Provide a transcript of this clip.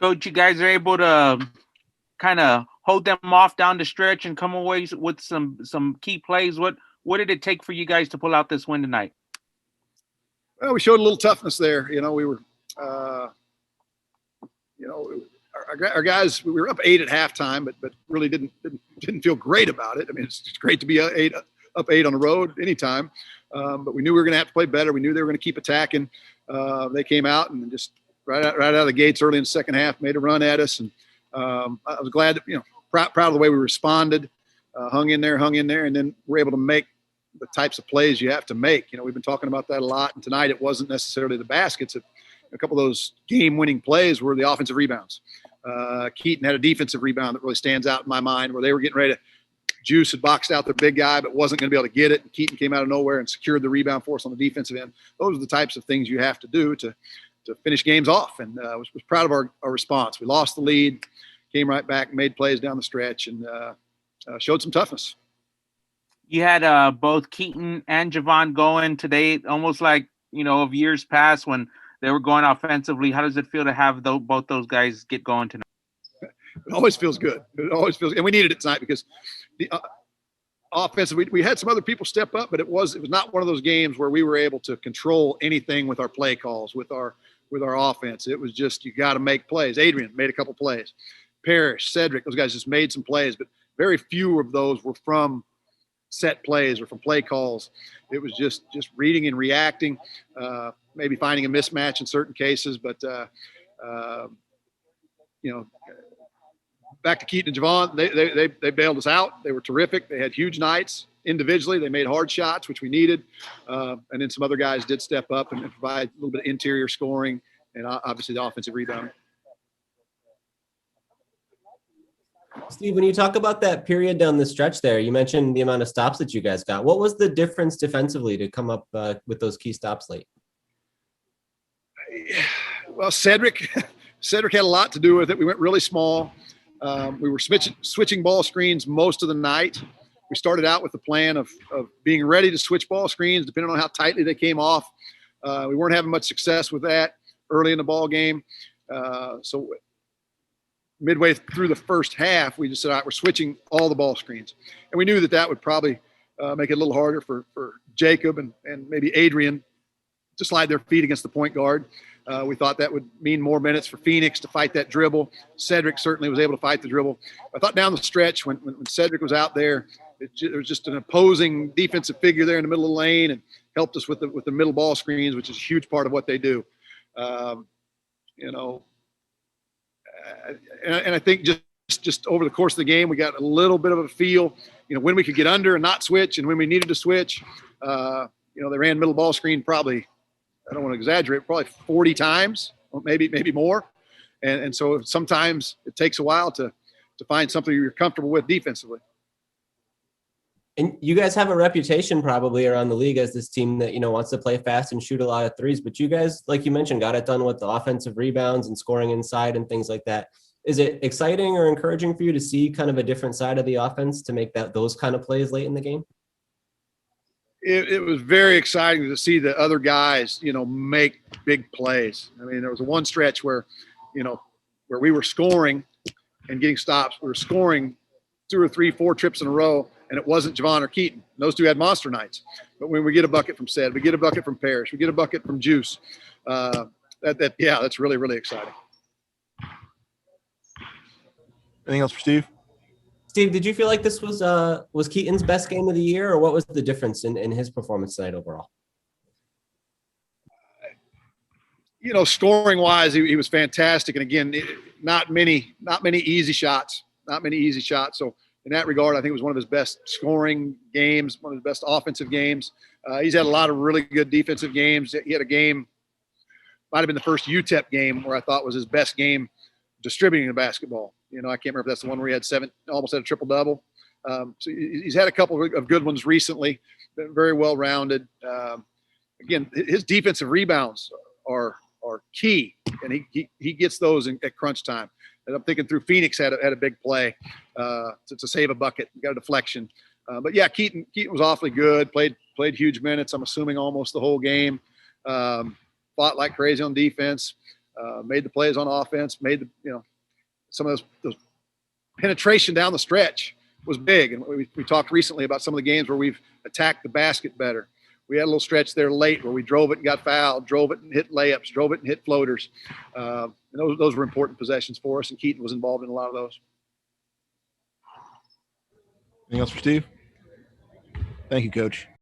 Coach, you guys are able to kind of hold them off down the stretch and come away with some key plays. What did it take for you guys to pull out this win tonight? Well, we showed a little toughness there. We were, our guys, we were up 8 at halftime, but really didn't feel great about it. I mean, it's great to be up 8 on the road anytime, but we knew we were going to have to play better. We knew they were going to keep attacking. They came out and just right out of the gates early in the second half made a run at us, and I was glad that, proud of the way we responded, hung in there, and then we're able to make the types of plays you have to make. We've been talking about that a lot, and tonight it wasn't necessarily the baskets. A couple of those game-winning plays were the offensive rebounds. Keaton had a defensive rebound that really stands out in my mind, where they were getting ready to Juice had boxed out the big guy but wasn't going to be able to get it, and Keaton came out of nowhere and secured the rebound for us on the defensive end. Those are the types of things you have to do to finish games off, and was proud of our response. We lost the lead, came right back, made plays down the stretch, and showed some toughness. You had both Keaton and Javon going today, almost like, of years past when they were going offensively. How does it feel to have both those guys get going tonight? It always feels good. It always feels, and we needed it tonight because the offensive, we had some other people step up, but it was not one of those games where we were able to control anything with our play calls, with our offense. It was just, you got to make plays. Adrian made a couple plays. Parrish, Cedric, those guys just made some plays, but very few of those were from set plays or from play calls. It was just reading and reacting, maybe finding a mismatch in certain cases, but back to Keaton and Javon, they bailed us out. They were terrific. They had huge nights individually. They made hard shots, which we needed, and then some other guys did step up and provide a little bit of interior scoring and obviously the offensive rebound. Steve, when you talk about that period down the stretch there, you mentioned the amount of stops that you guys got. What was the difference defensively to come up with those key stops late? Well, Cedric had a lot to do with it. We went really small. We were switching ball screens most of the night. We started out with the plan of being ready to switch ball screens, depending on how tightly they came off. We weren't having much success with that early in the ball game. So midway through the first half, we just said, all right, we're switching all the ball screens. And we knew that would probably make it a little harder for Jacob and maybe Adrian to slide their feet against the point guard. We thought that would mean more minutes for Phoenix to fight that dribble. Cedric certainly was able to fight the dribble. I thought down the stretch when Cedric was out there, it was just an opposing defensive figure there in the middle of the lane and helped us with the middle ball screens, which is a huge part of what they do. And I think just over the course of the game, we got a little bit of a feel, when we could get under and not switch, and when we needed to switch. They ran middle ball screen probably, I don't want to exaggerate, probably 40 times, or maybe more. And so sometimes it takes a while to find something you're comfortable with defensively. And you guys have a reputation probably around the league as this team that, wants to play fast and shoot a lot of threes. But you guys, like you mentioned, got it done with the offensive rebounds and scoring inside and things like that. Is it exciting or encouraging for you to see kind of a different side of the offense to make those kind of plays late in the game? It was very exciting to see the other guys, make big plays. I mean, there was one stretch where we were scoring and getting stops. We were scoring 2 or 3, 4 trips in a row, and it wasn't Javon or Keaton. Those two had monster nights. But when we get a bucket from Ced, we get a bucket from Parrish, we get a bucket from Juice, that's really, really exciting. Anything else for Steve? Steve, did you feel like this was Keaton's best game of the year, or what was the difference in his performance tonight overall? Scoring wise, he was fantastic. And again, not many easy shots. So in that regard, I think it was one of his best scoring games, one of his best offensive games. He's had a lot of really good defensive games. He had a game, might have been the first UTEP game, where I thought was his best game distributing the basketball. I can't remember if that's the one where he had almost had a triple-double. So he's had a couple of good ones recently, been very well-rounded. Again, his defensive rebounds are key, and he gets those at crunch time. And I'm thinking through Phoenix had a big play to save a bucket, got a deflection. But yeah, Keaton was awfully good, played huge minutes, I'm assuming almost the whole game. Fought like crazy on defense. made the plays on offense, made some of those penetration down the stretch was big. And we talked recently about some of the games where we've attacked the basket better. We had a little stretch there late where we drove it and got fouled, drove it and hit layups, drove it and hit floaters. And those were important possessions for us, and Keaton was involved in a lot of those. Anything else for Steve? Thank you, Coach.